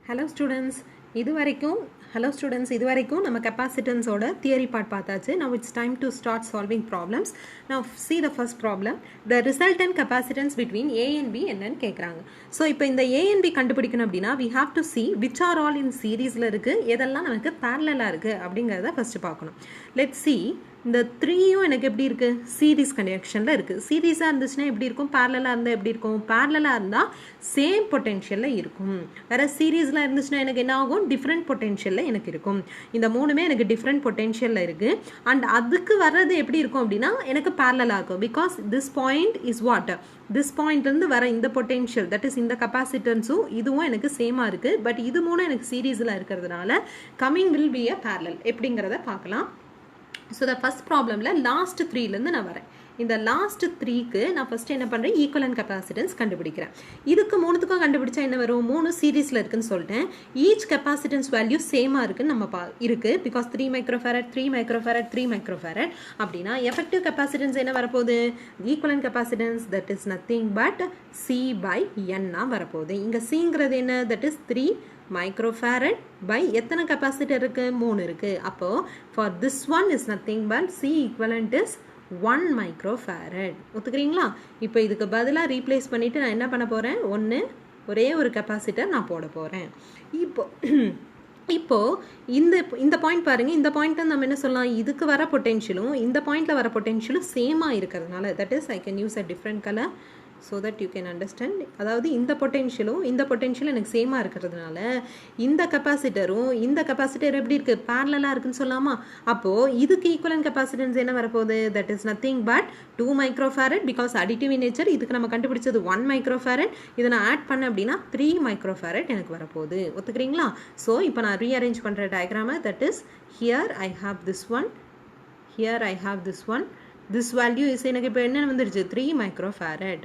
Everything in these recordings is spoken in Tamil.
Hello students, இதுவரைக்கும் நம்ம capacitance ஓட theory part பார்த்தாச்சு. Now it's time to start solving problems. Now see the first problem. The resultant capacitance between A and B என்னன்னு கேக்குறாங்க. So இப்போ இந்த A and B கண்டுபிடிக்கணும் அப்படினா we have to see which are all in seriesல இருக்கு, எதெல்லாம் நமக்கு parallel-ஆ இருக்கு அப்படிங்கறத first பார்க்கணும். Let's see. இந்த 3யும் எனக்கு எப்படி இருக்கு சீரிஸ் கனெக்ஷன்ல இருக்கு. சீரிஸா இருந்துச்சுனா எப்படி இருக்கும், parallel-ஆ இருந்தா எப்படி இருக்கும், parallel-ஆ இருந்தா சேம் பொட்டன்ஷியல்ல இருக்கும். வேற சீரிஸ்ல இருந்துச்சுனா எனக்கு என்ன ஆகும், டிஃபரண்ட் பொட்டன்ஷியல்ல எனக்கு இருக்கும். இந்த மூணுமே எனக்கு டிஃபரண்ட் பொட்டன்ஷியல்ல இருக்கு. அண்ட் அதுக்கு வர்றது எப்படி இருக்கும் அப்படினா எனக்கு parallel-ஆ இருக்கும். because this point is what, this point இருந்து வர இந்த பொட்டன்ஷியல், that is இந்த கெபாசிட்டன்ஸும் இதுவும் எனக்கு சேமா இருக்கு. பட் இது மூணும் எனக்கு சீரிஸ்ல இருக்கிறதுனால coming will be a parallel எப்படிங்கறத பார்க்கலாம். So the first problemல last 3ல இருந்து நான் வரேன். இந்த last 3க்கு நான் first என்ன பண்றேன், equivalent capacitance கண்டுபிடிக்கிறேன். இதுக்கு மூணுத்துக்கும் கண்டுபிடிச்சா என்ன வரும், மூணு சீரிஸ்ல இருக்குன்னு சொல்லிட்டேன். each capacitance value சேமா இருக்குன்னு நம்ம இருக்கு. because 3 microfarad 3 microfarad 3 microfarad அப்படினா effective capacitance என்ன வரப்போகுது, equivalent capacitance that is nothing but C by N ஆ வரப்போகுது. இங்க Cங்கிறது என்ன, that is 3 microfarad by எத்தனை கெபாசிட்டர் இருக்கு, 3 இருக்கு. அப்போ for this one is nothing but C equivalent is 1 microfarad. ஒத்துக்கிறீங்களா? இப்போ இதுக்கு பதிலா ரீப்ளேஸ் பண்ணிட்டு நான் என்ன பண்ண போறேன், ஒரே ஒரு கெபாசிட்டர் நான் போட போறேன். இப்போ இந்த பாயிண்ட் பாருங்க, இந்த பாயிண்ட் நம்ம என்ன சொல்லலாம், இதுக்கு வர பொட்டன்ஷியலும் இந்த பாயிண்ட்ல வர பொட்டன்ஷியலும் சேமா இருக்கிறதுனால that is I can use a different color so that you can understand. அதாவது இந்த பொட்டன்ஷியலும் எனக்கு சேமா இருக்கிறதுனால இந்த கெபாசிட்டரும் இந்த கெபாசிட்டர் எப்படி இருக்கு, parallel-ஆ இருக்குன்னு சொல்லலாமா. அப்போ இதுக்கு ஈக்குவலன்ட் கெபாசிட்டன்ஸ் என்ன வரப்போகுது, that is nothing but 2 microfarad because additive in nature. இதுக்கு நம்ம கண்டுபிடிச்சது 1 microfarad. இதை நான் ஆட் பண்ண அப்படின்னா 3 microfarad எனக்கு வரப்போகுது. ஒத்துக்கிறீங்களா? ஸோ இப்போ நான் ரீஅரேஞ்ச் பண்ற diagram, that is here I have this one, here I have this one. This value is எனக்கு இப்போ என்ன வந்துருச்சு, 3 microfarad.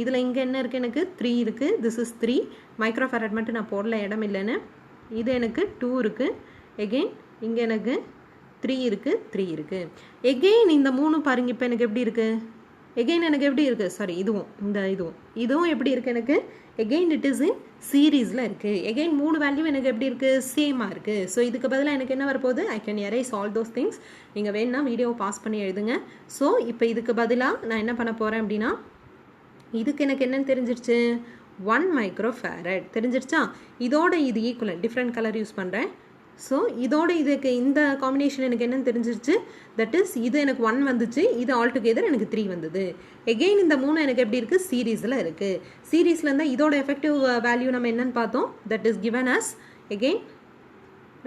இதில் இங்கே என்ன இருக்குது, எனக்கு 3 இருக்குது. this is 3 microfarad மட்டும் நான் போடல இடம் இல்லைன்னு. இது எனக்கு 2 இருக்குது. again இங்கே எனக்கு 3 இருக்குது, 3 இருக்குது. again இந்த 3 பாருங்க இப்போ எனக்கு எப்படி இருக்குது, again எனக்கு எப்படி இருக்குது, சாரி இதுவும் எப்படி இருக்குது எனக்கு, again it is in சீரீஸ்ல இருக்கு. again 3 வேல்யூ எனக்கு எப்படி இருக்கு, சேமா இருக்கு. ஸோ இதுக்கு பதிலாக எனக்கு என்ன வரப்போகுது, I can erase all those things. நீங்கள் வேணும்னா வீடியோவை பாஸ் பண்ணி எழுதுங்க. ஸோ இப்போ இதுக்கு பதிலாக நான் என்ன பண்ண போகிறேன் அப்படின்னா, இதுக்கு எனக்கு என்னன்னு தெரிஞ்சிருச்சு, 1 microfarad தெரிஞ்சிருச்சா. இதோட இது ஈக்குவல், டிஃப்ரெண்ட் கலர் யூஸ் பண்ணுறேன். ஸோ இதோட இதுக்கு இந்த காம்பினேஷன் எனக்கு என்னன்னு தெரிஞ்சிருச்சு, தட் இஸ் இது எனக்கு 1 வந்துச்சு, இது ஆல் டுகெதர் எனக்கு 3 வந்தது. எகெயின் இந்த 3 எனக்கு எப்படி இருக்குது, சீரீஸில் இருக்குது. சீரீஸில் இருந்தால் இதோட எஃபெக்டிவ் வேல்யூ நம்ம என்னன்னு பார்த்தோம், that is given as again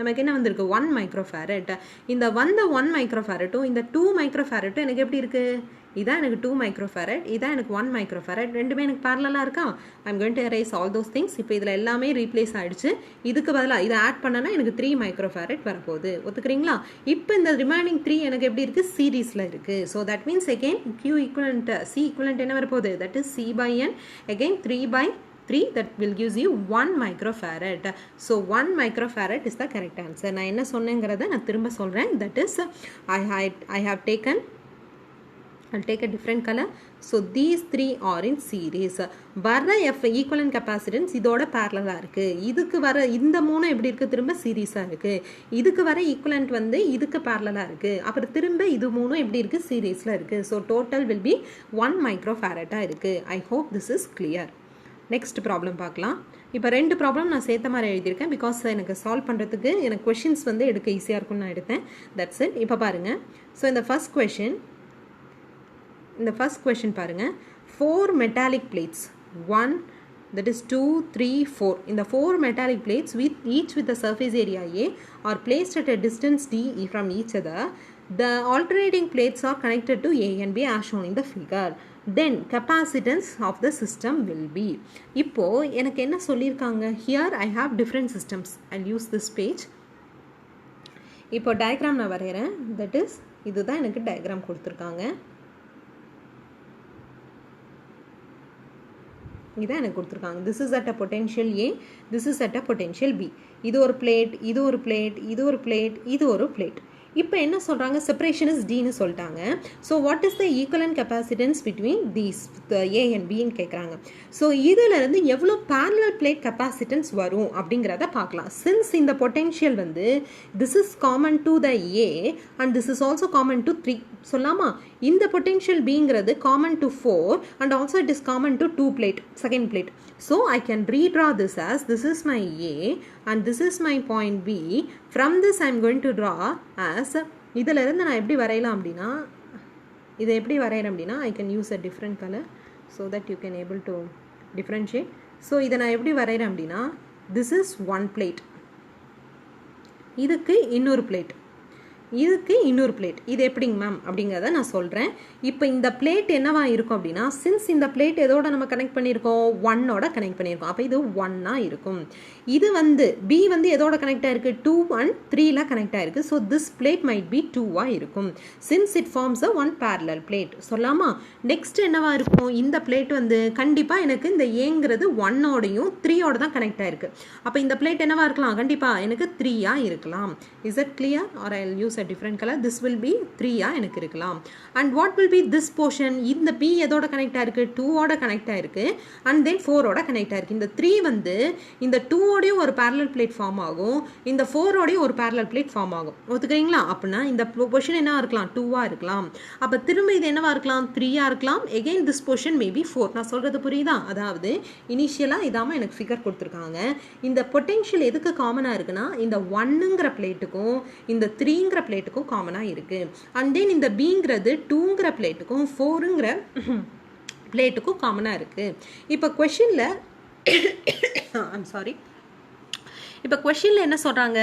நமக்கு என்ன வந்திருக்கு, 1 microfarad. இந்த வந்த 1 microfarad இந்த 2 microfarad எனக்கு எப்படி இருக்குது, இதான் எனக்கு 2 microfarad, இதான் எனக்கு 1 microfarad. ரெண்டுமே எனக்கு parallel-ஆ இருக்கா. I'm going to erase all those things. இப்போ இதில் எல்லாமே ரீப்ளேஸ் ஆகிடுச்சு. இதுக்கு பதிலாக இதை ஆட் பண்ணனா எனக்கு 3 microfarad வரப்போகுது. ஒத்துக்கிறீங்களா? இப்போ இந்த ரிமைனிங் 3 எனக்கு எப்படி இருக்குது, சீரீஸில் இருக்குது. So that means again Q equivalent, C equivalent என்ன வரப்போகுது, that is C by N. again 3 by 3, that will gives you 1 microfarad. So 1 microfarad is the correct answer. நான் என்ன சொன்னேங்கிறத நான் திரும்ப சொல்கிறேன். that is I have taken, I'll take a different color. So these 3 are in series. வர equivalent capacitance இதோட parallel-ஆ இருக்கு. இதுக்கு வர இந்த 3 எப்படி இருக்கு, திரும்ப சீரீஸா இருக்கு. இதுக்கு வர ஈக்குவலன்ட் வந்து இதுக்கு parallel-ஆ இருக்கு. அப்புறம் திரும்ப இது 3 எப்படி இருக்கு, சீரீஸ்ல இருக்கு. So total will be 1 microfarad-ஆ இருக்கு. I hope this is clear. Next problem பார்க்கலாம். இப்போ 2 ப்ராப்ளம் நான் சேர்த்த மாதிரி எழுதியிருக்கேன். பிகாஸ் எனக்கு சால்வ் பண்ணுறதுக்கு எனக்கு கொஷின்ஸ் வந்து எடுக்க ஈஸியாக இருக்கும்னு நான் எடுத்தேன். That's it. இப்போ பாருங்கள். ஸோ இந்த ஃபர்ஸ்ட் கொஷின் பாருங்கள். 4 மெட்டாலிக் பிளேட்ஸ், 1 that is 2 3 4, இந்த 4 metallic plates with each with a surface area A are placed at a distance D from each other. The alternating plates are connected to A and B as shown in the figure. Then capacitance of the system will be. இப்போ எனக்கு என்ன சொல்லியிருக்காங்க, here I have different systems. I'll use this page. இப்போ டயக்ராம் நான் வரைகிறேன். that is இதுதான் எனக்கு டயக்ராம் கொடுத்துருக்காங்க. இதான் எனக்கு கொடுத்துருக்காங்க. this is at a potential A, this is at a potential B. இது ஒரு பிளேட், இது ஒரு பிளேட், இது ஒரு பிளேட், இது ஒரு பிளேட். இப்போ என்ன சொல்கிறாங்க, செப்பரேஷன் இஸ் டின்னு சொல்லிட்டாங்க. So what is the equivalent capacitance between these A and பின்னு கேட்குறாங்க. ஸோ இதிலிருந்து எவ்வளோ parallel plate கெப்பாசிட்டன்ஸ் வரும் அப்படிங்கிறத பார்க்கலாம். சின்ஸ் இந்த பொட்டென்ஷியல் வந்து this is common to the A and this is also common to 3 சொல்லாமா. இந்த பொட்டென்ஷியல் பிங்கிறது common to 4 and also it is common to 2 plate, second plate. So I can redraw this as this is my A and this is my point B. From this I am going to draw as, இதிலிருந்து நான் எப்படி வரையலாம் அப்படின்னா, இதை எப்படி வரையறேன் அப்படின்னா I can use a different color so that you can able to differentiate. So இதை நான் எப்படி வரையறேன் அப்படின்னா, this is one plate, இதுக்கு இன்னொரு plate, இதுக்கு இன்னொரு பிளேட். இது எப்படிங்க மேம் அப்படிங்கிறத நான் சொல்கிறேன். இப்போ இந்த பிளேட் என்னவா இருக்கும் அப்படின்னா, சின்ஸ் இந்த பிளேட் எதோட நம்ம கனெக்ட் பண்ணியிருக்கோம், 1ஓட கனெக்ட் பண்ணியிருக்கோம். அப்போ இது 1ஆ இருக்கும். இது வந்து பி வந்து எதோட கனெக்ட் ஆயிருக்கு, 2 and 3ல கனெக்ட் ஆயிருக்கு. So this plate might be 2ஆ இருக்கும். Since it forms a one parallel plate சொல்லாமா. நெக்ஸ்ட் என்னவா இருக்கும், இந்த பிளேட் வந்து கண்டிப்பாக எனக்கு இந்த ஏங்கிறது 1ஓடையும் 3ஓட தான் கனெக்ட் ஆயிருக்கு. அப்போ இந்த பிளேட் என்னவா இருக்கலாம், கண்டிப்பாக எனக்கு 3ஆ இருக்கலாம். Is it clear or I will use a different color? This will be 3ஆ எனக்கு இருக்கலாம். and what will be this portion, இந்த B எதோட கனெக்ட் ஆயிருக்கு, 2ஓட கனெக்ட் ஆயிருக்கு and then 4ஓட கனெக்ட் ஆயிருக்கு. இந்த 3 வந்து இந்த 2ஓடயும் ஒரு parallel plate ஃபார்ம் ஆகும், இந்த 4ஓடயும் ஒரு parallel plate ஃபார்ம் ஆகும். ஒத்துக்கிறீங்களா? அப்படின்னா இந்த பொசிஷன் என்னவா இருக்கலாம், 2ஆ இருக்கலாம். அப்போ திரும்ப இது என்னவா இருக்கலாம், 3ஆ இருக்கலாம். again this portion may be 4. நான் சொல்றது புரியுதா? அதாவது இனிஷியலாக இதாம எனக்கு ஃபிகர் கொடுத்துருக்காங்க. இந்த பொட்டென்ஷியல் எதுக்கு காமனாக இருக்குன்னா, இந்த 1ங்கிற பிளேட்டுக்கும் இந்த 3ங்கிற பிளேட்டுக்கும் காமனாக இருக்குது. அண்ட் தென் இந்த பிங்கிறது 2ங்கிற பிளேட்டுக்கும் 4ங்கிற பிளேட்டுக்கும் காமனாக இருக்குது. இப்போ கொஷினில் ஐம் சாரி, இப்போ கொஷினில் என்ன சொல்கிறாங்க,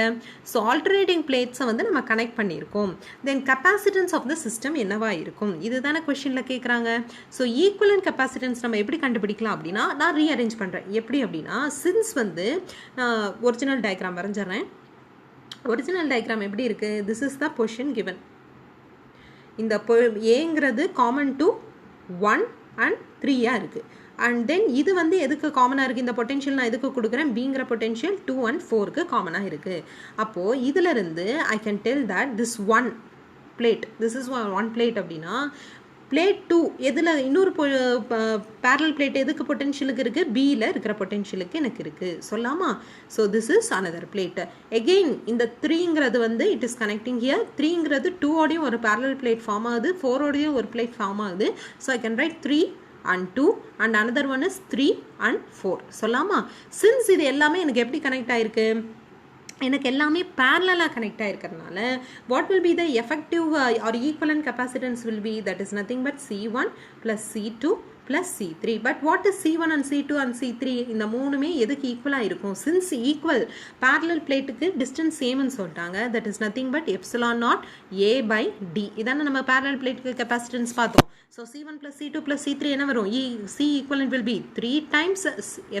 ஸோ ஆல்டர்னேட்டிங் பிளேட்ஸை வந்து நம்ம கனெக்ட் பண்ணியிருக்கோம். தென் கெப்பாசிட்டன்ஸ் ஆஃப் த சிஸ்டம் என்னவா இருக்கும், இதுதானே கொஷினில் கேட்குறாங்க. ஸோ ஈக்குவலன்ட் கெப்பாசிட்டன்ஸ் நம்ம எப்படி கண்டுபிடிக்கலாம் அப்படின்னா, நான் ரீஅரேஞ்ச் பண்ணுறேன். எப்படி அப்படின்னா, சின்ஸ் வந்து ஒரிஜினல் டயக்ராம் வரைஞ்சிட்றேன். ஒரிஜினல் டயக்ராம் எப்படி இருக்குது, this is the position given. இந்த ஏங்கிறது காமன் டு 1 and 3ஆ இருக்குது. அண்ட் தென் இது வந்து எதுக்கு காமனாக இருக்குது, இந்த பொட்டென்ஷியல் நான் எதுக்கு கொடுக்குறேன், பிங்கிற பொட்டென்ஷியல் 2 and 4க்கு காமனாக இருக்குது. அப்போது இதிலிருந்து I can tell that this one plate, this is one plate அப்படின்னா பிளேட் 2 எதில் இன்னொரு parallel பிளேட் எதுக்கு பொட்டென்ஷியலுக்கு இருக்குது, பியில் இருக்கிற பொட்டென்ஷியலுக்கு எனக்கு இருக்குது சொல்லாமா. So this is another plate. Again இந்த 3ங்கிறது வந்து இட் இஸ் கனெக்டிங் ஹியர். 3ங்கிறது 2ஓடையும் ஒரு parallel பிளேட் ஃபார்ம் ஆகுது, 4ஓடையும் ஒரு பிளேட் ஃபார்ம் ஆகுது. So I can write 3 and 2 and another one is 3 and 4 சொல்லாமா. சின்ஸ் இது எல்லாமே எனக்கு எப்படி கனெக்ட் ஆயிருக்கு, எனக்கு எல்லாமே parallel கனெக்ட் ஆகிருக்கிறதுனால what will be the effective or equivalent capacitance will be, that is nothing but C1 plus C2 plus C3. but what is C1 and C2 and C3, இந்த மூணுமே எதுக்கு ஈக்குவலாக இருக்கும், சின்ஸ் ஈக்குவல் parallel பிளேட்டுக்கு டிஸ்டன்ஸ் சேம்னு சொல்லிட்டாங்க. that is nothing but epsilon naught A by D. இதான நம்ம parallel பிளேட்டுக்கு கெப்பாசிட்டன்ஸ் பார்த்தோம். So C1 plus C2 plus C3 என்ன வரும், C equivalent will be 3 times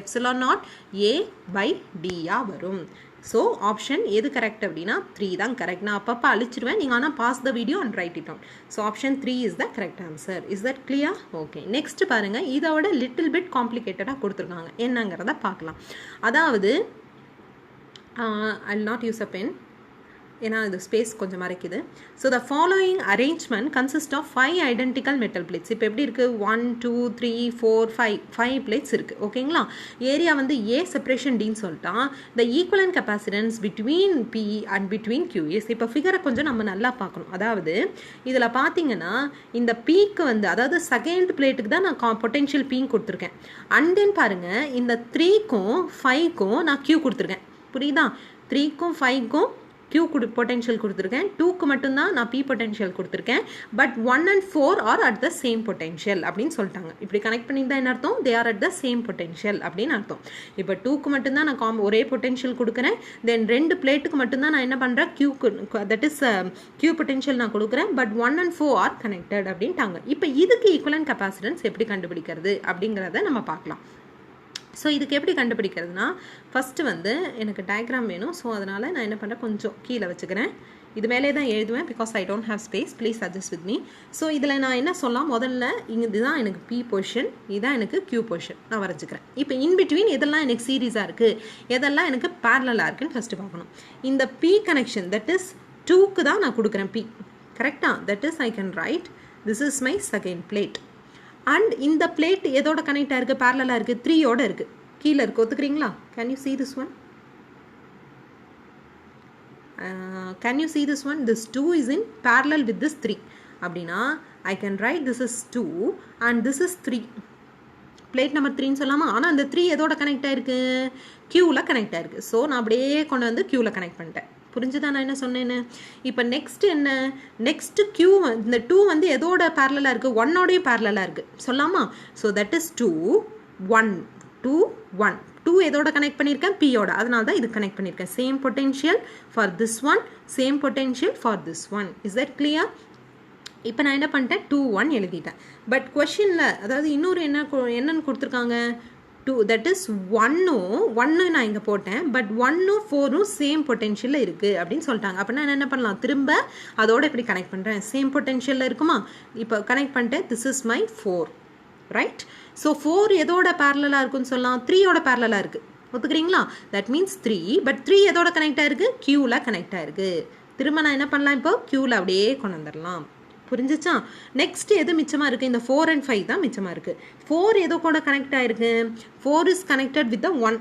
epsilon naught A by D வரும். ஸோ ஆப்ஷன் எது கரெக்ட் அப்படின்னா 3 தான் கரெக்ட். நான் அப்பப்போ அழிச்சிருவேன், நீங்கள் ஆனால் pause the video and write it down. So option 3 is the correct answer. Is that clear? Okay, next பாருங்கள். இதோட லிட்டில் பிட் காம்ப்ளிகேட்டடாக கொடுத்துருக்காங்க, என்னங்கிறத பார்க்கலாம். அதாவது I will not use a pen, ஏன்னா இது ஸ்பேஸ் கொஞ்சம் மறைக்குது. So the following arrangement consist of 5 identical metal plates. இப்போ எப்படி இருக்குது, 1 2 3 4 5 பிளேட்ஸ் இருக்குது. ஓகேங்களா. ஏரியா வந்து ஏ செப்பரேஷன் டின்னு சொல்லிட்டான். The equivalent capacitance between B and between Q S. இப்போ ஃபிகரை கொஞ்சம் நம்ம நல்லா பார்க்கணும். அதாவது இதில் பார்த்தீங்கன்னா இந்த பீக்கு வந்து, அதாவது செகண்ட் பிளேட்டுக்கு தான் நான் பொட்டென்ஷியல் பீங் கொடுத்துருக்கேன். அண்ட் தென் பாருங்கள், இந்த 3க்கும் 5க்கும் நான் கியூ கொடுத்துருக்கேன். புரியுதா? 3க்கும் 5க்கும் Q பொட்டென்ஷியல் கொடுத்துருக்கேன், 2க்கு மட்டும்தான் நான் P பொட்டென்ஷியல் கொடுத்துருக்கேன். But 1 and 4 are at the same potential அப்படின்னு சொல்லிட்டாங்க. இப்படி கனெக்ட் பண்ணியிருந்தா என்ன அர்த்தம், they are at the same potential அப்படின்னு அர்த்தம். இப்போ 2க்கு மட்டும்தான் நான் ஒரே பொட்டென்ஷியல் கொடுக்குறேன். தென் 2 பிளேட்டுக்கு மட்டும்தான் நான் என்ன பண்ணுறேன், தட் இஸ் Q பொட்டென்ஷியல் நான் கொடுக்குறேன். பட் 1 and 4 ஆர் கனெக்டட் அப்படின்ட்டாங்க. இப்போ இதுக்கு ஈக்குவலன்ட் கெப்பாசிட்டன்ஸ் எப்படி கண்டுபிடிக்கிறது அப்படிங்கிறத நம்ம பார்க்கலாம். ஸோ இதுக்கு எப்படி கண்டுபிடிக்கிறதுனா, ஃபஸ்ட்டு வந்து எனக்கு டயக்ராம் வேணும். ஸோ அதனால் நான் என்ன பண்ணுறேன், கொஞ்சம் கீழே வச்சுக்கிறேன். இது மேலே தான் எழுதுவேன், because I don't have space, please adjust with me. So இதில் நான் என்ன சொல்லலாம், முதல்ல இதுதான் எனக்கு P பொசிஷன், இதுதான் எனக்கு Q பொசிஷன் நான் வரைஞ்சிக்கிறேன். இப்போ இன்பிட்வீன் எதெல்லாம் எனக்கு சீரீஸாக இருக்குது, எதெல்லாம் எனக்கு பேரலாக இருக்குன்னு ஃபஸ்ட்டு பார்க்கணும். இந்த P கனெக்ஷன், தட் இஸ் 2க்கு தான் நான் கொடுக்குறேன் P. கரெக்டா? That is I can write this is my second plate. And இந்த பிளேட் எதோட கனெக்ட் ஆயிருக்கு? பேரலாக இருக்குது, 3யோட இருக்குது, கீழே இருக்குது. ஒத்துக்கிறீங்களா? Can you see this one? Can you see this one? This 2 is in parallel with this 3. அப்படின்னா I can write this is 2 and this is 3. Plate number 3ன்னு சொல்லாமா? ஆனால் அந்த 3 எதோட கனெக்ட் ஆயிருக்கு? க்யூவில் கனெக்ட் ஆயிருக்கு. ஸோ நான் அப்படியே கொண்டு வந்து க்யூவில் கனெக்ட் பண்ணிட்டேன். புரிஞ்சுதான் நான் என்ன சொன்னேன்னு? இப்போ நெக்ஸ்ட் என்ன? நெக்ஸ்ட் க்யூ இந்த 2 வந்து எதோட பேரலாக இருக்குது? 1ஓடையும் பேரலாக இருக்குது சொல்லாமா? So that is 2 1 2 1. 2 எதோட கனெக்ட் பண்ணியிருக்கேன்? பியோட. அதனால தான் இது கனெக்ட் பண்ணியிருக்கேன். Same potential for this one, same potential for this one. Is that clear? இப்போ நான் என்ன பண்ணிட்டேன்? 2 1 எழுதிட்டேன். பட் கொஷினில் அதாவது இன்னொரு என்னன்னு கொடுத்துருக்காங்க? 2 தட் இஸ் 1 நான் இங்கே போட்டேன். பட் 1 4 சேம் பொட்டென்ஷியலில் இருக்குது அப்படின்னு சொல்லிட்டாங்க. அப்படின்னா நான் என்ன பண்ணலாம்? திரும்ப அதோட இப்படி கனெக்ட் பண்ணுறேன். சேம் பொட்டென்ஷியலில் இருக்குமா? இப்போ கனெக்ட் பண்ணிட்டேன். This is my 4. Right? So 4 எதோட பேரலாக இருக்குன்னு சொல்லலாம்? 3யோட பேரலாக இருக்குது. ஒத்துக்கிறீங்களா? That means 3. பட் 3 எதோட கனெக்ட் ஆயிருக்கு? க்யூவில் கனெக்ட் ஆயிருக்கு. திரும்ப நான் என்ன பண்ணலாம்? இப்போ க்யூவில் அப்படியே கொண்டு வந்துடலாம். புரிஞ்சிச்சா? நெக்ஸ்ட் எது மிச்சமாக இருக்குது? இந்த 4 and 5 தான் மிச்சமாக இருக்குது. 4 எதோ கூட கனெக்ட் ஆயிருக்கு? 4 is connected with the 1.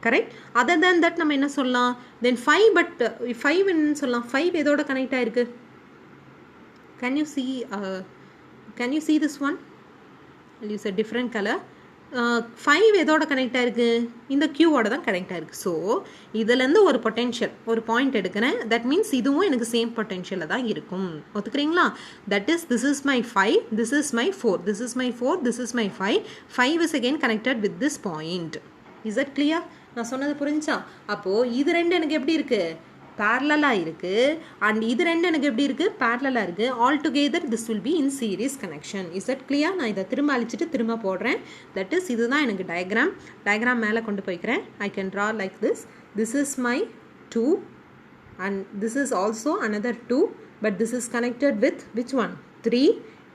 Correct? Other than that நம்ம என்ன சொல்லலாம்? தென் 5 பட் 5 என்னன்னு சொல்லலாம்? 5 எதோட கனெக்ட் ஆயிருக்கு? Can you see this one? I'll use a different color. 5 எதோட கனெக்ட் ஆயிருக்கு? இந்த க்யூவோட தான் கனெக்ட் ஆயிருக்கு. ஸோ இதுலேருந்து ஒரு பொட்டென்ஷியல் ஒரு பாயிண்ட் எடுக்கிறேன். தட் மீன்ஸ் இதுவும் எனக்கு சேம் பொட்டென்ஷியலில் தான் இருக்கும். ஒத்துக்கிறீங்களா? That is this is my 5, this is my 4, this is my 4, this is my 5. 5 is again connected with this point. Is that clear? நான் சொன்னது புரிஞ்சா? அப்போது இது ரெண்டு எனக்கு எப்படி இருக்குது? பேரலாக இருக்குது. அண்ட் இது ரெண்டு எனக்கு எப்படி இருக்குது? பேரலாக இருக்குது. All together this will be in series connection. Is that clear? நான் இதை திரும்ப அழிச்சிட்டு திரும்ப போடுறேன். தட் இஸ் இதுதான் எனக்கு டயக்ராம் மேலே கொண்டு போய்க்கிறேன். I can draw like this. This is my 2 and this is also another 2, but this is connected with which one? 3.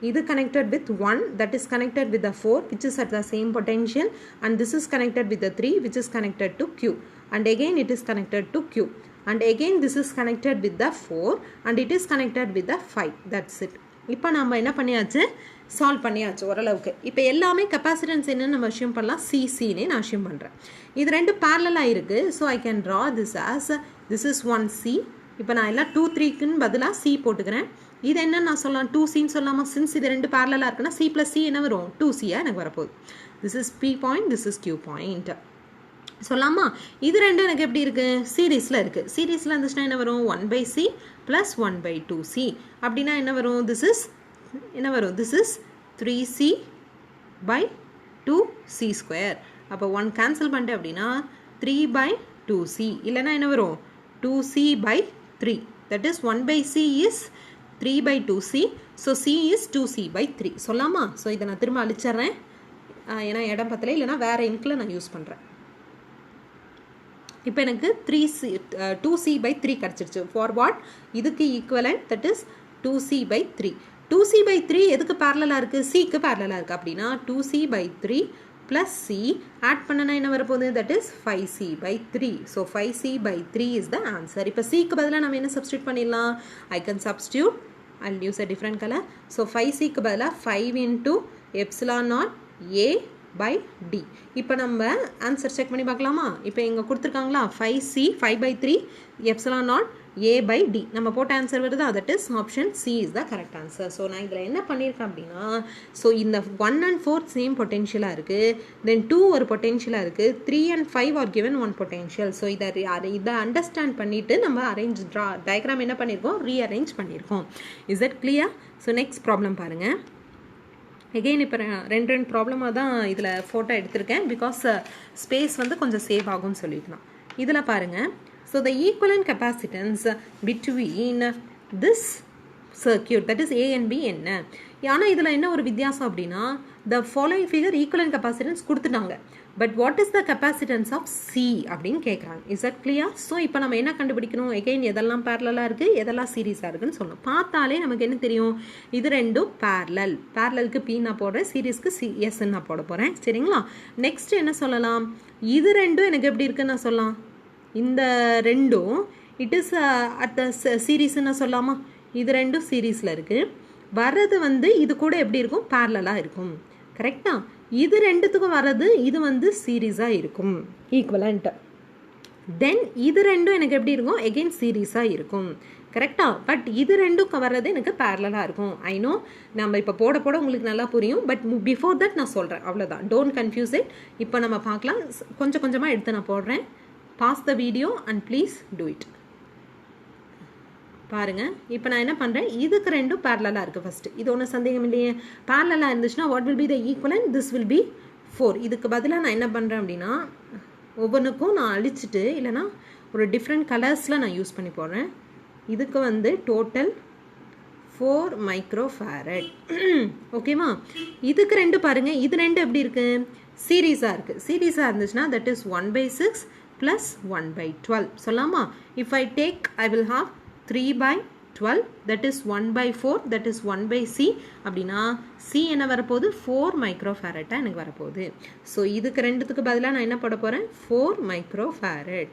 இது connected with 1, that is connected with the 4 which is at the same potential, and this is connected with the 3 which is connected to Q, and again it is connected to Q, and again this is connected with the 4 and it is connected with the 5. That's it. இப்போ நம்ம என்ன பண்ணியாச்சு? சால்வ் பண்ணியாச்சு ஓரளவுக்கு. இப்போ எல்லாமே கெப்பாசிட்டன்ஸ் என்னன்னு நம்ம அஷ்யூம் பண்ணலாம்? சிசின்னு நான் அஷ்யூம் பண்ணுறேன். இது ரெண்டு பேரலாக இருக்குது. So I can draw this as this is 1C. இப்போ நான் எல்லாம் 2 3க்குன்னு பதிலாக C போட்டுக்கிறேன். இது என்ன நான் சொல்லலாம்? 2Cன்னு சொல்லாமா? சின்ஸ் இது ரெண்டு பேரலாக இருக்குன்னா C + C என்ன வரும்? 2Cயாக எனக்கு வரப்போகுது. This is P point, this is Q point சொல்லாமா? இது ரெண்டு எனக்கு எப்படி இருக்குது? சீரீஸில் இருக்குது. சீரீஸில் இருந்துச்சுன்னா என்ன வரும்? 1/C + 1/2C. அப்படின்னா என்ன வரும்? திஸ் இஸ் என்ன வரும்? This is 3C/2C². அப்போ 1 கேன்சல் பண்ணிட்டேன் அப்படின்னா 3/2C. இல்லைன்னா என்ன வரும்? 2C/3. That is 1/C is 3/2C. So C is 2C/3 சொல்லாமா? ஸோ இதை நான் திரும்ப அழிச்சிட்றேன். ஏன்னா இடம் பத்தலை, இல்லைனா வேறு இங்கில் நான் யூஸ் பண்ணுறேன். இப்போ எனக்கு 2C/3 கிடச்சிருச்சு. For what? இதுக்கு equivalent, that is 2C/3. 2C/3 எதுக்கு பேரலாக இருக்குது? சிக்கு பேரலாக இருக்குது. அப்படின்னா 2C/3 + C ஆட் பண்ணனா என்ன வரப்போகுது? That is 5C/3. So 5C/3 is the answer. இப்போ சிக்கு பதிலாக நம்ம என்ன சப்ஸ்டியூட் பண்ணிடலாம்? I can substitute. I'll use a different color. So 5Cக்கு பதிலாக 5 × ε0A/D. இப்போ நம்ம ஆன்சர் செக் பண்ணி பார்க்கலாமா? இப்போ இங்கே கொடுத்துருக்காங்களா? 5C 5/3 ε0A/D. நம்ம போட்ட ஆன்சர் வருதா? That is option C is the correct answer. So நான் இதில் என்ன பண்ணியிருக்கேன் அப்படின்னா, ஸோ இந்த 1 and 4 சேம் பொட்டென்ஷியலாக இருக்குது. தென் 2 ஒரு பொட்டென்ஷியலாக இருக்குது. 3 and 5 R given 1 potential. So இதை அண்டர்ஸ்டாண்ட் பண்ணிவிட்டு நம்ம டயக்ராம் என்ன பண்ணியிருக்கோம்? ரீஅரேஞ்ச் பண்ணியிருக்கோம். Is that clear? So next problem பாருங்கள். எகெயின் இப்போ ரெண்டு ப்ராப்ளமாக தான் இதில் ஃபோட்டோ எடுத்திருக்கேன். பிகாஸ் ஸ்பேஸ் வந்து கொஞ்சம் சேவ் ஆகும்னு சொல்லிக்கலாம். இதில் பாருங்கள். So the equivalent capacitance between this circuit, that is A and B என்ன? ஆனால் இதில் என்ன ஒரு வித்தியாசம் அப்படின்னா, the following figure equivalent capacitance கொடுத்துட்டாங்க. But what is the capacitance of C அப்படின்னு கேட்குறாங்க. Is that clear? ஸோ இப்போ நம்ம என்ன கண்டுபிடிக்கணும்? எகெயின் எதெல்லாம் பேரலாக இருக்குது, எதெல்லாம் சீரீஸாக இருக்குன்னு சொல்லணும். பார்த்தாலே நமக்கு என்ன தெரியும்? இது ரெண்டும் பேரலலுக்கு P நான் போடுறேன், சீரீஸ்க்கு CS நான் போட போகிறேன். சரிங்களா? நெக்ஸ்ட் என்ன சொல்லலாம்? இது ரெண்டும் எனக்கு எப்படி இருக்குன்னு நான் சொல்லலாம்? இந்த ரெண்டும் இட் இஸ் அட் த சீரீஸ்ன்னு சொல்லாமா, இது ரெண்டும் சீரீஸில் இருக்குது. வர்றது வந்து இது கூட எப்படி இருக்கும், பேரலாக இருக்கும். கரெக்டா? இது ரெண்டுத்துக்கும் வர்றது இது வந்து சீரீஸாக இருக்கும், ஈக்குவலண்ட். தென் இது ரெண்டும் எனக்கு எப்படி இருக்கும், எகெயின் சீரீஸாக இருக்கும். கரெக்டா? பட் இது ரெண்டும் வர்றது எனக்கு பேரலாக இருக்கும். ஐ நோ நம்ம இப்போ போட போட உங்களுக்கு நல்லா புரியும். பட் பிஃபோர் தட் நான் சொல்கிறேன், அவ்வளோதான். Don't confuse it. இப்போ நம்ம பார்க்கலாம். கொஞ்சம் கொஞ்சமாக எடுத்து நான் போடுறேன். Pause the video and please do it. பாருங்கள், இப்போ நான் என்ன பண்ணுறேன், இதுக்கு ரெண்டும் பேரலாக இருக்குது. ஃபஸ்ட்டு இது ஒன்றும் சந்தேகம் இல்லையே. பேரலாக இருந்துச்சுன்னா what will be the equivalent, this will be 4. இதுக்கு பதிலாக நான் என்ன பண்ணுறேன் அப்படின்னா, ஒவ்வொன்றுக்கும் நான் அழிச்சிட்டு இல்லைனா ஒரு டிஃப்ரெண்ட் கலர்ஸில் நான் யூஸ் பண்ணி போடுறேன். இதுக்கு வந்து டோட்டல் 4 மைக்ரோஃபாரட். ஓகேவா? இதுக்கு ரெண்டு பாருங்கள், இது ரெண்டு எப்படி இருக்குது, சீரீஸாக இருக்குது. சீரீஸாக இருந்துச்சுன்னா தட் இஸ் 1/6 + 1/12 சொல்லாமா. If I take, I will have 3/12, that is 1/4, that is 1/c. அப்படின்னா c என்ன வரப்போகுது, 4 மைக்ரோஃபாரட்டாக எனக்கு வரப்போகுது. ஸோ இதுக்கு ரெண்டுத்துக்கு பதிலாக நான் என்ன போட போகிறேன், 4 மைக்ரோஃபாரட்.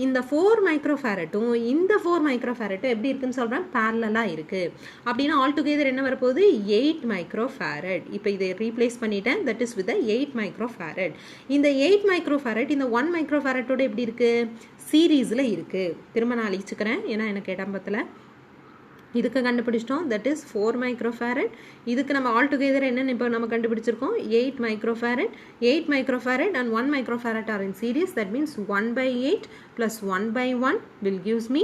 இந்த 4 மைக்ரோஃபாரட்டும் இந்த 4 மைக்ரோஃபாரட்டும் எப்படி இருக்குன்னு சொல்கிறேன், பேரலாக இருக்குது. அப்படின்னா ஆல் டுகெதர் என்ன வரப்போகுது, 8 மைக்ரோஃபாரட். இப்போ இதை ரீப்ளேஸ் பண்ணிட்டேன், தட் இஸ் வித் 8 மைக்ரோஃபாரட். இந்த 8 மைக்ரோஃபாரட் இந்த 1 மைக்ரோஃபாரட்டோட எப்படி இருக்குது, சீரீஸில் இருக்குது. திரும்ப நான் அழிச்சுக்கிறேன், ஏன்னா எனக்கு இடம்பத்தில் இதுக்கு கண்டுபிடிச்சிட்டோம், தட் இஸ் 4 மைக்ரோஃபாரட். இதுக்கு நம்ம ஆல் டுகெதர் என்னென்னு இப்போ நம்ம கண்டுபிடிச்சிருக்கோம், 8 microfarad. 8 microfarad and 1 microfarad are in series. That means 1/8 + 1/1 will gives me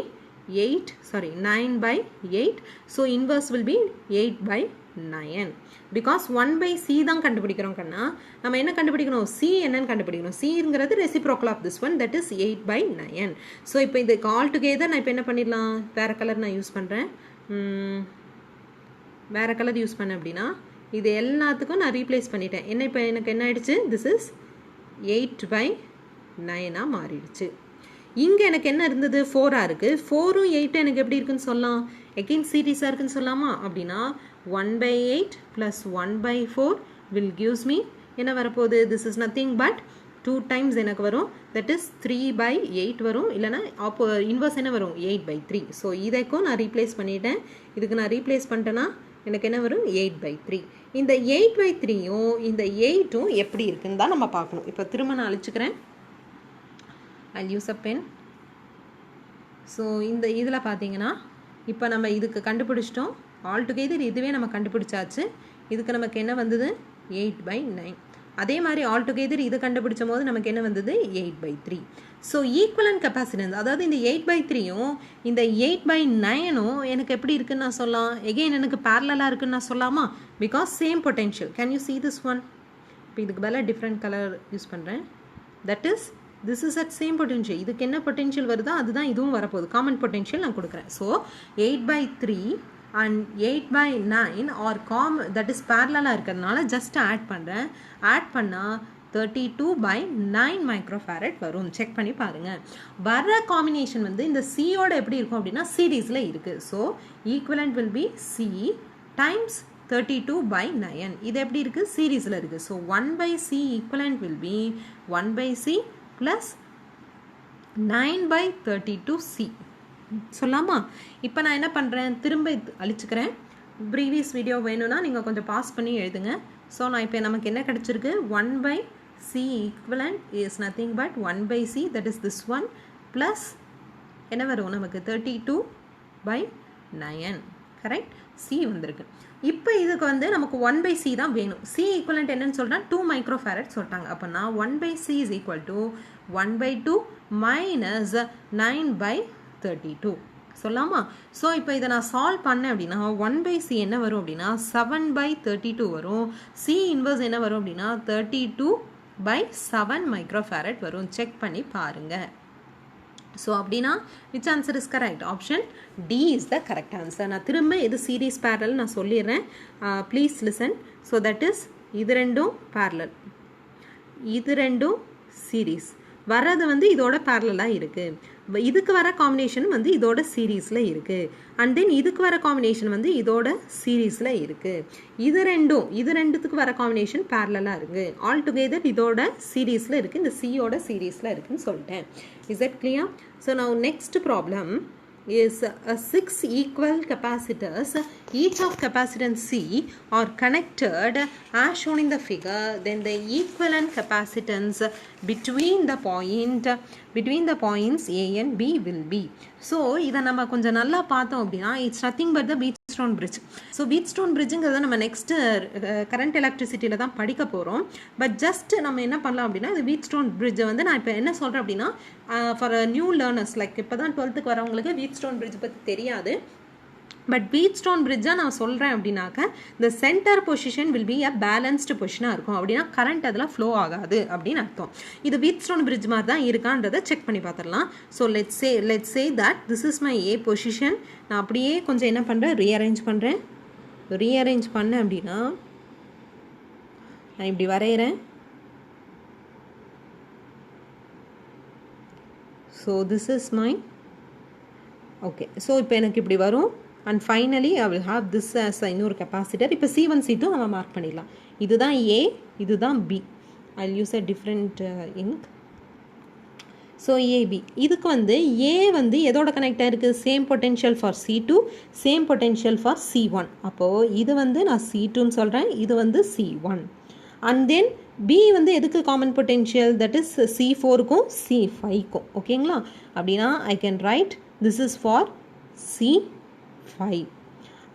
9/8. So inverse will be 8/9. Because 1/c தான் கண்டுபிடிக்கிறோம் கண்ணா. நம்ம என்ன கண்டுபிடிக்கணும், c என்னன்னு கண்டுபிடிக்கணும். cங்கிறது reciprocal of this one, that is 8/9. So இப்போ இது ஆல் டுகெதர் நான் இப்போ என்ன பண்ணிடலாம், வேறு கலர் நான் யூஸ் பண்ணுறேன். வேறு கலர் யூஸ் பண்ணேன் அப்படின்னா இது எல்லாத்துக்கும் நான் ரீப்ளேஸ் பண்ணிட்டேன். என்ன இப்போ எனக்கு என்ன ஆயிடுச்சு, திஸ் இஸ் 8/9 மாறிடுச்சு. இங்கே எனக்கு என்ன இருந்தது, 4 இருக்குது. 4ம் 8 எனக்கு எப்படி இருக்குன்னு சொல்லலாம், எகெயின் சீரீஸாக இருக்குன்னு சொல்லலாமா. அப்படின்னா 1/8 + 1/4 will gives me என்ன வரப்போகுது, this is nothing but 2 times எனக்கு வரும், that is 3/8 வரும். இல்லைனா இன்வர்ஸ் என்ன வரும், 8/3. ஸோ இதைக்கும் நான் ரீப்ளேஸ் பண்ணிட்டேன். இதுக்கு நான் ரீப்ளேஸ் பண்ணிட்டேன்னா எனக்கு என்ன வரும், 8/3. இந்த 8/3யும் இந்த 8ம் எப்படி இருக்குன்னு தான் நம்ம பார்க்கணும். இப்போ திரும்ப நான் அழிச்சுக்கிறேன். I'll use a pen. So இந்த இதில் பார்த்தீங்கன்னா இப்போ நம்ம இதுக்கு கண்டுபிடிச்சிட்டோம். ஆல் டுகெதர் இதுவே நம்ம கண்டுபிடிச்சாச்சு. இதுக்கு நமக்கு என்ன வந்தது, 8/9. அதே மாதிரி ஆல் டுகெதர் இது கண்டுபிடிச்சும் போது நமக்கு என்ன வந்தது, 8/3. ஸோ ஈக்குவலன்ட் கெப்பாசிட்டன்ஸ், அதாவது இந்த 8/3யும் இந்த 8/9ம் எனக்கு எப்படி இருக்குன்னு நான் சொல்லலாம், எகெயின் எனக்கு பேரலாக இருக்குன்னு நான் சொல்லலாமா. Because same potential. Can you see this one? இப்போ இதுக்கு பதிலாக டிஃப்ரெண்ட் கலர் யூஸ் பண்ணுறேன். That is this is at same potential. இதுக்கு என்ன பொட்டென்ஷியல் வருதோ அதுதான் இதுவும் வரப்போகுது. காமன் பொட்டென்ஷியல் நான் கொடுக்குறேன். So 8/3 and 8/9 are that is பேரலாக இருக்கிறதுனால ஜஸ்ட் ஆட் பண்ணுறேன். ஆட் பண்ணால் 32/9 மைக்ரோஃபாரட் வரும். செக் பண்ணி பாருங்கள். வர காம்பினேஷன் வந்து இந்த சியோட எப்படி இருக்கும் அப்படின்னா சீரீஸில் இருக்குது. So equivalent will B C times 32/9. இது எப்படி இருக்குது, சீரீஸில் இருக்குது. So 1/c equivalent will B 1/c + 9/32c சொல்லாமா. இப்போ நான் என்ன பண்ணுறேன், திரும்ப அழிச்சுக்கிறேன். ப்ரீவியஸ் வீடியோ வேணும்னா நீங்கள் கொஞ்சம் பாஸ் பண்ணி எழுதுங்க. ஸோ நான் இப்போ நமக்கு என்ன கிடச்சிருக்கு, 1/c equivalent is nothing but 1/c, that is this one, plus என்ன வரும் நமக்கு 32/9. கரெக்ட், சி வந்திருக்கு. இப்போ இதுக்கு வந்து நமக்கு 1/c தான் வேணும். சி ஈக்குவலண்ட் என்னன்னு சொல்கிறேன், 2 மைக்ரோஃபாரட் சொல்லிட்டாங்க. அப்போனா 1/c is equal to 1/2 minus 9/32 சொல்லாமா. ஸோ இப்போ இதை நான் சால்வ் பண்ணேன் அப்படின்னா 1/c என்ன வரும் அப்படின்னா 7/32 வரும். சி இன்வர்ஸ் என்ன வரும் அப்படின்னா 32/7 மைக்ரோஃபாரட் வரும். செக் பண்ணி பாருங்கள். ஸோ அப்படின்னா which answer is correct, option D is the correct answer. நான் திரும்ப இது சீரீஸ் பேரல் நான் சொல்லிடுறேன், please listen. So that is இது ரெண்டும் பேரலல், இது ரெண்டும் சீரீஸ். வர்றது வந்து இதோட பேரலாக இருக்குது. இதுக்கு வர காம்பினேஷன் வந்து இதோட சீரீஸில் இருக்குது. அண்ட் தென் இதுக்கு வர காம்பினேஷன் வந்து இதோட சீரீஸில் இருக்குது. இது ரெண்டுத்துக்கு வர காம்பினேஷன் பேரலாக இருக்குது. ஆல் டுகெதர் இதோட சீரீஸில் இருக்குது, இந்த சியோட சீரீஸில் இருக்குதுன்னு சொல்லிட்டேன். Is that clear? So now next problem is 6 equal capacitors, each of capacitance C are connected as shown in the figure. Then the equivalent capacitance between the points A and B will be. So இதை நம்ம கொஞ்சம் நல்லா பார்த்தோம் அப்படின்னா it's nothing but the Wheatstone bridge. So Wheatstone பிரிட்ஜுங்கிறத நம்ம நெக்ஸ்ட்டு கரண்ட் எலக்ட்ரிசிட்டியில் தான் படிக்க போகிறோம். பட் ஜஸ்ட் நம்ம என்ன பண்ணலாம் அப்படின்னா இது வீட்ஸ்டோன் பிரிட்ஜை வந்து நான் இப்போ என்ன சொல்கிறேன் அப்படின்னா ஃபார் நியூ லேர்னர்ஸ் லைக் இப்போ தான் 12th வரவங்களுக்கு வீட்ஸ்டோன் பிரிட்ஜ் பற்றி தெரியாது. பட் வீட்ஸ்டோன் பிரிட்ஜாக நான் சொல்கிறேன் அப்படின்னாக்க இந்த centre position will be a balanced பொசிஷனாக இருக்கும். அப்படின்னா கரண்ட் அதில் ஃப்ளோ ஆகாது அப்படின்னு அர்த்தம். இது வீட்ஸ்டோன் பிரிட்ஜ் மாதிரி தான் இருக்கான்றதை செக் பண்ணி பார்த்துடலாம். So let's say that this is my A position. நான் அப்படியே கொஞ்சம் என்ன பண்ணுறேன், ரீஅரேஞ்ச் பண்ணேன் அப்படின்னா நான் இப்படி வரைகிறேன். So this is my okay. So இப்போ எனக்கு இப்படி வரும். And finally I will have this as இன்னொரு கெப்பாசிட்டர். இப்போ C1 C2 நம்ம மார்க் பண்ணிடலாம். இதுதான் A, இதுதான் B. I use a different ink. So AB இதுக்கு வந்து A வந்து எதோட கனெக்ட் ஆகிருக்கு, same potential for C2, same potential for C1. அப்போது இது வந்து நான் C2ன்னு சொல்கிறேன், இது வந்து C1. அண்ட் தென் B வந்து எதுக்கு காமன் பொட்டென்ஷியல், தட் இஸ் C4க்கும் C5க்கும். ஓகேங்களா? அப்படின்னா ஐ can write this is for C5.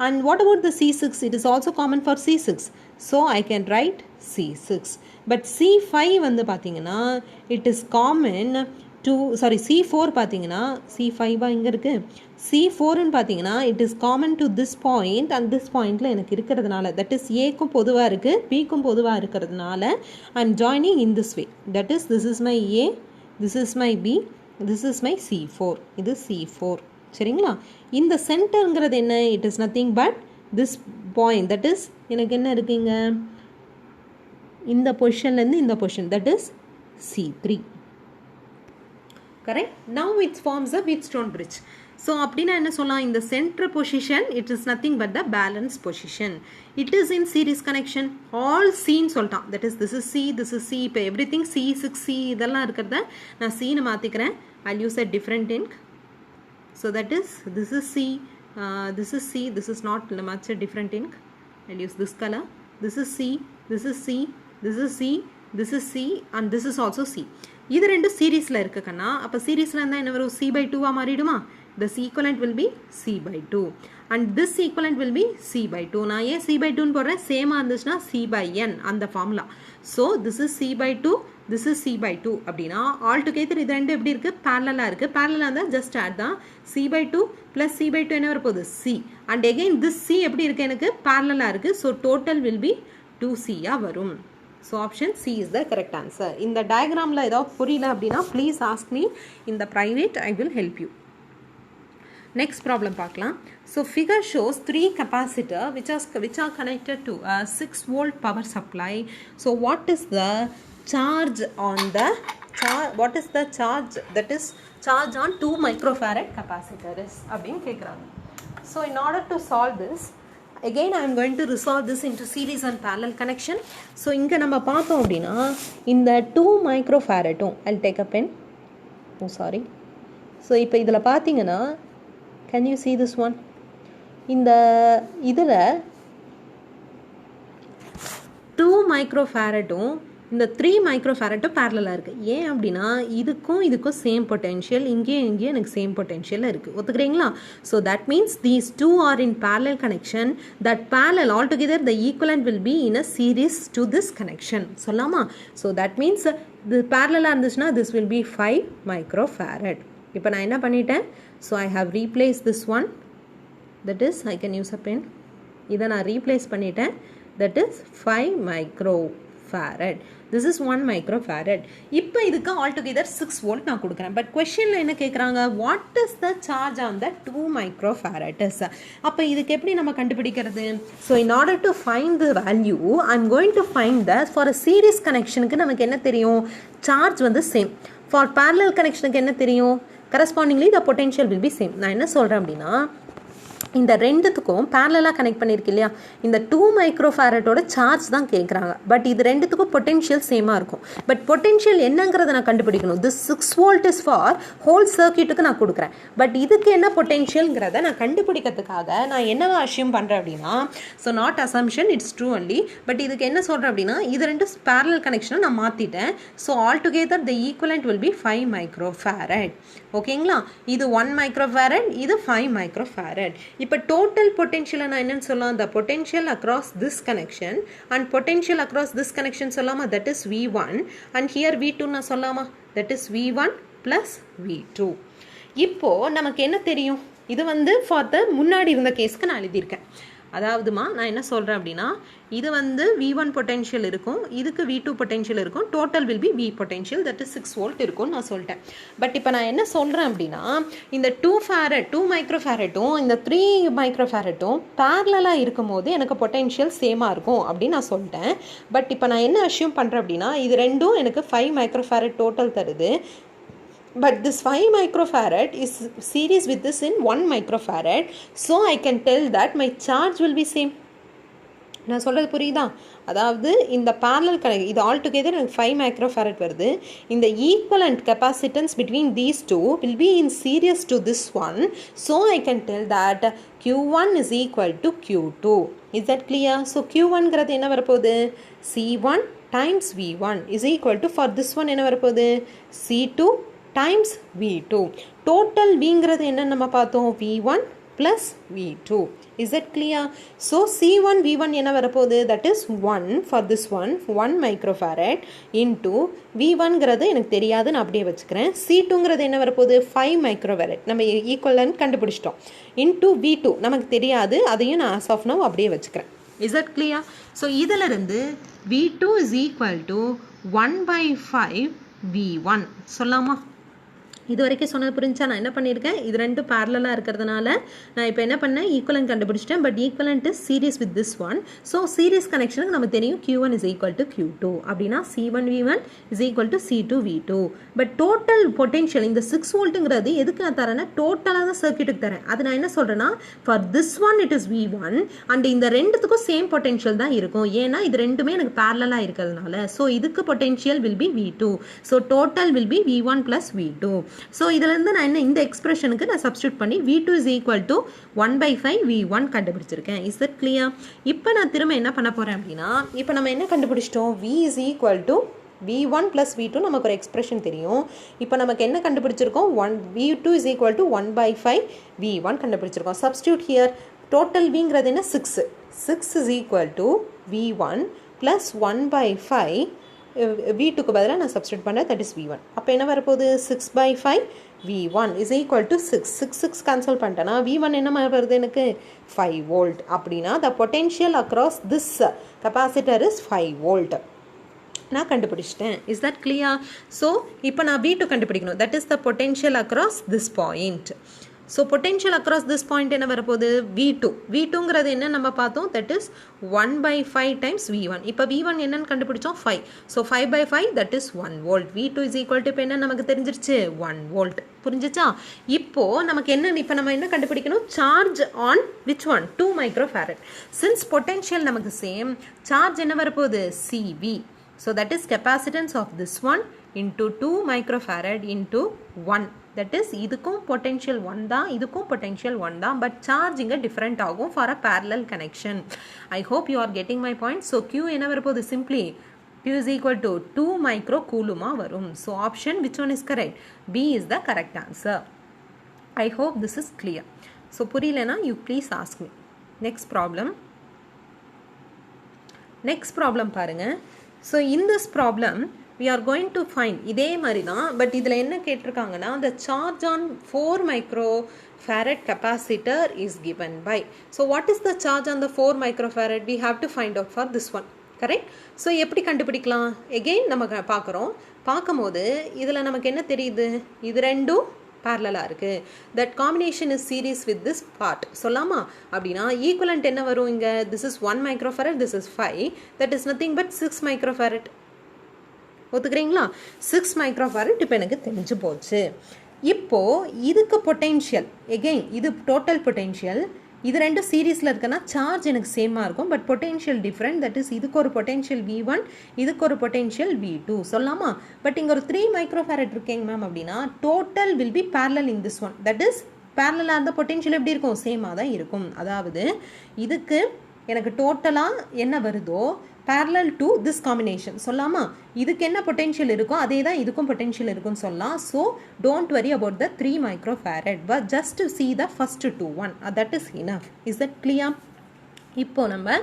And what about the C6? It is also common for C6. So I can write C6. But C5 வந்து பார்த்தீங்கன்னா it is common to C4 பார்த்தீங்கன்னா C5 இங்கே இருக்குது. C4ன்னு பார்த்தீங்கன்னா it is common to this point and this pointல எனக்கு இருக்கிறதுனால, that is Aக்கும் பொதுவாக இருக்குது, Bக்கும் பொதுவாக இருக்கிறதுனால I am joining in this way. That is this is my A, this is my B, this is my C4. இது C4. சரிங்களா? இந்த சென்டருங்கிறது என்ன, it is nothing but this point. That is எனக்கு என்ன இருக்குங்க, இந்த பொசிஷன்லேருந்து இந்த position, that is C3. Correct? Now it's forms a Wheatstone bridge. So அப்படின்னா என்ன சொல்லலாம், இந்த centre position it is nothing but the balance position. It is in series connection. All சின்னு சொல்லிட்டான். That is this is C, this is C. இப்போ எவ்ரி திங் C6C இதெல்லாம் இருக்கிறத நான் Cன்னு மாற்றிக்கிறேன். I use a different ink. So that is this is C, this is C, this is not much a different ink. I'll use this color. This is C, this is C, this is C, this is C and this is also C. இது ரெண்டு சீரீஸில் இருக்குன்னா அப்போ சீரீஸில் இருந்தால் என்ன வரும், C/2 மாறிடுமா? this equivalent will be C/2 and this equivalent will be C/2. நான் ஏன் C/2ன்னு போடுறேன், சேமாக இருந்துச்சுன்னா C/n அந்த formula. So this is C/2, this is C/2 அப்படின்னா ஆல் டுகெதர் இது ரெண்டு எப்படி இருக்குது, பேரலாக இருக்குது. பேரலாக இருந்தால் ஜஸ்ட் ஆட் தான். C/2 ப்ளஸ் C/2 என்ன வரப்போகுது, C. And again this C எப்படி இருக்குது, எனக்கு பேரலாக இருக்குது. So total will be 2C வரும். So option C is the correct answer. இந்த டயக்ராமில் ஏதாவது புரியல அப்படின்னா please ask me in the private, I will help you. Next problem பார்க்கலாம். So figure shows 3 capacitor which are connected to a 6 volt power supply. So what is the charge on the what is the charge, that is charge on 2 microfarad capacitor is அப்படின்னு கேட்குறாங்க. So in order to solve this, again I am going to resolve this into series and parallel connection. So இங்கே நம்ம பார்த்தோம் அப்படின்னா இந்த 2 microfaradம், I'll take a pen. Oh sorry. So இப்போ இதில் பார்த்தீங்கன்னா can you see this one? இந்த இதில் 2 microfaradம் இந்த 3 microfaradம் பேரலாக இருக்குது. ஏன் அப்படின்னா இதுக்கும் சேம் பொட்டென்ஷியல், இங்கேயும் எனக்கு சேம் பொட்டென்ஷியல் இருக்குது. ஒத்துக்கிறீங்களா? So that means these 2 are in parallel connection. That parallel altogether the equivalent will be in a series to this connection. சொல்லலாமா? ஸோ தட் மீன்ஸ் இது பேரலாக இருந்துச்சுன்னா this will be 5 microfarad. இப்போ நான் என்ன பண்ணிட்டேன், so I have replace this one, that is I can use a pen. இதை நான் ரீப்ளேஸ் பண்ணிட்டேன். That is 5 microfarad. This is 1 microfarad. இப்போ இதுக்கு ஆல்டுகெதர் 6 வோல்ட் நான் கொடுக்குறேன். பட் கொஸ்டினில் என்ன கேட்குறாங்க, what is the charge on the 2 microfarad? அப்போ இதுக்கு எப்படி நம்ம கண்டுபிடிக்கிறது? So in order to find the value I am going to find the for a series கனெக்ஷனுக்கு நமக்கு என்ன தெரியும், சார்ஜ் வந்து சேம். ஃபார் பேரலல் கனெக்ஷனுக்கு என்ன தெரியும், கரஸ்பாண்டிங்லி த பொட்டென்ஷியல் வில் பி சேம். நான் என்ன சொல்கிறேன் அப்படின்னா, இந்த ரெண்டுத்துக்கும் பேரலாக கனெக்ட் பண்ணியிருக்கு இல்லையா, இந்த 2 மைக்ரோஃபேரட்டோட சார்ஜ் தான் கேட்குறாங்க. பட் இது ரெண்டுத்துக்கும் பொட்டென்ஷியல் சேமாக இருக்கும். பட் பொட்டென்ஷியல் என்னங்கிறத நான் கண்டுபிடிக்கணும். this 6 volt is for whole சர்க்கியூட்டுக்கு நான் கொடுக்குறேன். பட் இதுக்கு என்ன பொட்டென்ஷியல்ங்கிறத நான் கண்டுபிடிக்கிறதுக்காக நான் என்னவா அஷ்யூம் பண்ணுறேன் அப்படின்னா, so not assumption, it's true only. But இதுக்கு என்ன சொல்கிறேன் அப்படின்னா, இது ரெண்டு பேரலல் கனெக்ஷனை நான் மாற்றிட்டேன். So all together the equivalent will be 5 microfarad. ஓகேங்களா, இது 1 மைக்ரோஃபேரட், இது 5 மைக்ரோஃபேரட். இப்போ டோட்டல் பொட்டென்ஷியலை நான் என்னன்னு சொல்லலாம், the potential across this connection and potential across this connection சொல்லாமா, that is V1 and here V2 நான் சொல்லாமா, that is V1 plus V2. இப்போ நமக்கு என்ன தெரியும், இது வந்து ஃபார் த முன்னாடி இருந்த கேஸ்க்கு நான் எழுதியிருக்கேன். அதாவதுமா நான் என்ன சொல்கிறேன் அப்படின்னா, இது வந்து V1 பொட்டென்ஷியல் இருக்கும், இதுக்கு V2 பொட்டென்ஷியல் இருக்கும், total will be V potential, that is 6 volt இருக்கும்னு நான் சொல்லிட்டேன். பட் இப்போ நான் என்ன சொல்கிறேன் அப்படின்னா, இந்த 2 மைக்ரோஃபேரட்டும் இந்த 3 மைக்ரோஃபேரட்டும் பேரலாக இருக்கும் போது எனக்கு பொட்டென்ஷியல் சேமாக இருக்கும் அப்படின்னு நான் சொல்லிட்டேன். பட் இப்போ நான் என்ன அஷ்யூம் பண்ணுறேன் அப்படின்னா, இது ரெண்டும் எனக்கு 5 மைக்ரோஃபேரட் டோட்டல் தருது. But this 5 microfarad is series with this in 1 microfarad. So I can tell that my charge will be same. நான் சொல்கிறது புரியுதா? அதாவது இந்த parallel கனெக்ட் இது ஆல் டுகெதர் எனக்கு 5 மைக்ரோஃபேரட் வருது. இந்த equivalent capacitance between these two will be in series to this one. So I can tell that Q1 is equal to Q2. Is that clear? So Q1ங்கிறது என்ன வரப்போகுது, C1 times V1 is equal to, for this one என்ன வரப்போகுது, C2 times V2. Total Vங்கிறது என்ன நம்ம பார்த்தோம், V1 plus V2. Is that clear? So C1 V1 என்ன வரப்போகுது, that is 1 for this one, 1 microfarad into V1ங்கிறது எனக்கு தெரியாது, நான் அப்படியே வச்சுக்கிறேன். C2ங்கிறது என்ன வரப்போகுது, 5 microfarad, நம்ம ஈக்குவலன்ட் கண்டுபிடிச்சிட்டோம், into V2 நமக்கு தெரியாது, அதையும் நான் as of now அப்படியே வச்சுக்கிறேன். Is that clear? So இதிலிருந்து V2 is equal to 1/5 V1 சொல்லாமா? இது வரைக்கும் சொன்னது புரிஞ்சா? நான் என்ன பண்ணியிருக்கேன், இது ரெண்டும் பேரலாக இருக்கிறதுனால நான் இப்போ என்ன பண்ணேன், ஈக்குவலன்ட் கண்டுபிடிச்சிட்டேன். But equivalent is series with this one. So series கனெக்ஷனுக்கு நம்ம தெரியும் Q1 is equal to Q2 அப்படின்னா C1 V1 is equal to C2 V2. But total potential இந்த 6 வோல்ட்டுங்கிறது எதுக்கு நான் தரேன்னா, டோட்டலாக தான் சர்க்கியூட்டுக்கு தரேன். அது நான் என்ன சொல்கிறேன்னா, for this one it is V1 and இந்த ரெண்டுத்துக்கும் சேம் பொட்டென்ஷியல் தான் இருக்கும். ஏன்னா இது ரெண்டுமே எனக்கு பேரலாக இருக்கிறதுனால. ஸோ இதுக்கு potential will be V2. So total will be V1 plus V2. So இதிலேருந்து நான் என்ன, இந்த எக்ஸ்பிரஷனுக்கு நான் சப்ஸ்டியூட் பண்ணி V2 is equal to 1/5 V1 கண்டுபிடிச்சிருக்கேன். Is that clear? இப்போ நான் திரும்ப என்ன பண்ண போகிறேன் அப்படின்னா, இப்போ நம்ம என்ன கண்டுபிடிச்சிட்டோம், V is equal to V1 plus V2 நமக்கு ஒரு எக்ஸ்பிரஷன் தெரியும். இப்போ நமக்கு என்ன கண்டுபிடிச்சிருக்கோம், V2 is equal to 1/5 V1 கண்டுபிடிச்சிருக்கோம். சப்ஸ்டியூட் ஹியர், டோட்டல் Vங்கிறது என்ன, 6 is equal to V1 plus 1/5 V2க்கு பதிலாக நான் சப்ஸ்டியூட் பண்ணுறேன், தட் இஸ் V1. அப்போ என்ன வரப்போகுது, 6/5 V1 is equal to 6 cancel பண்ணிட்டேன்னா V1 என்ன வருது எனக்கு, 5 volt. அப்படின்னா the potential across this capacitor is 5 volt. நான் கண்டுபிடிச்சிட்டேன். Is that clear? ஸோ இப்போ நான் V2 கண்டுபிடிக்கணும், that is the potential across this point. So potential across this point என்ன வரப்போகுது, V2ங்கிறது என்ன நம்ம பார்த்தோம், தட் இஸ் 1/5 டைம்ஸ் V1. இப்போ V1 என்னன்னு கண்டுபிடிச்சோம், 5. So 5/5 that is 1 volt. V2 is equal to இப்போ என்ன நமக்கு தெரிஞ்சிருச்சு, 1 volt. புரிஞ்சிச்சா? இப்போ நமக்கு என்ன, இப்போ நம்ம என்ன கண்டுபிடிக்கணும், charge on which one, 2 microfarad. Since potential நமக்கு சேம், சார்ஜ் என்ன வரப்போகுது, CV. So that is capacitance of this one into 2 microfarad into 1. That is இதுக்கும் potential 1 தான், இதுக்கும் potential 1 தான், but charge இங்க different ஆகும் for a parallel connection. I hope you are getting my point. So Q என்ன வரப்போகுது, simply Q is equal to 2 micro coulomb வரும். So option which one is correct? B is the correct answer. I hope this is clear. So புரியலனா you please ask me. Next problem பாருங்க. So in this problem we are going to find இதே மாதிரி தான், பட் இதில் என்ன கேட்டிருக்காங்கன்னா, the charge on 4 microfarad capacitor is given by. So what is the charge on the 4 microfarad? We have to find out for this one. Correct? So எப்படி கண்டுபிடிக்கலாம், எகெயின் நம்ம பார்க்கும்போது இதில் நமக்கு என்ன தெரியுது, இது ரெண்டும் பேரலாக இருக்குது. That combination is series with this part சொல்லாமா? அப்படின்னா ஈக்குவலண்ட் என்ன வரும் இங்கே, this is 1 microfarad, this is 5, that is nothing but 6 microfarad. ஒத்துக்கிறீங்களா? 6 மைக்ரோஃபாரட் இப்போ எனக்கு தெரிஞ்சு போச்சு. இப்போது இதுக்கு பொட்டென்ஷியல் எகெயின் இது டோட்டல் பொட்டென்ஷியல், இது ரெண்டும் சீரீஸில் இருக்குன்னா சார்ஜ் எனக்கு சேமாக இருக்கும், but potential different. That is இதுக்கு ஒரு பொட்டென்ஷியல் V1, இதுக்கு ஒரு பொட்டென்ஷியல் V2 சொல்லலாமா? பட் இங்கே ஒரு 3 மைக்ரோஃபாரட் இருக்கேங்க மேம் அப்படின்னா total will be parallel in this one. That is parallel அந்த பொட்டென்ஷியல் எப்படி இருக்கும்? சேமாக தான் இருக்கும். அதாவது இதுக்கு எனக்கு டோட்டலாக என்ன வருதோ parallel to this combination சொல்லலாமா? இதுக்கு என்ன பொட்டென்ஷியல் இருக்கோ அதே தான் இதுக்கும் பொட்டென்ஷியல் இருக்குன்னு சொல்லலாம். So don't worry about the 3 microfarad, but just see the first two one. that is enough. is that clear? இப்போ நம்ம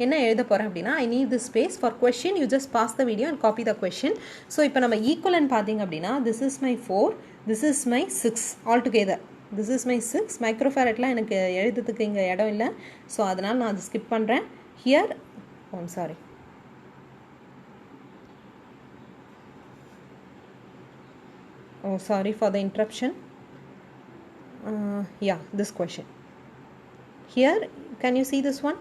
என்ன எழுத போகிறோம் அப்படின்னா, I need this space for question. you just pause the video and copy the question. So இப்போ நம்ம ஈக்குவலன் பார்த்தீங்க அப்படின்னா this is my 4, this is my 6 all together. this is my 6 மைக்ரோஃபாரட்லாம் எனக்கு எழுதுறதுக்கு இங்கே இடம் இல்லை, ஸோ அதனால் நான் அதை ஸ்கிப் பண்ணுறேன். Here I'm sorry. Oh, sorry for the interruption. Yeah, this question. Here, can you see this one?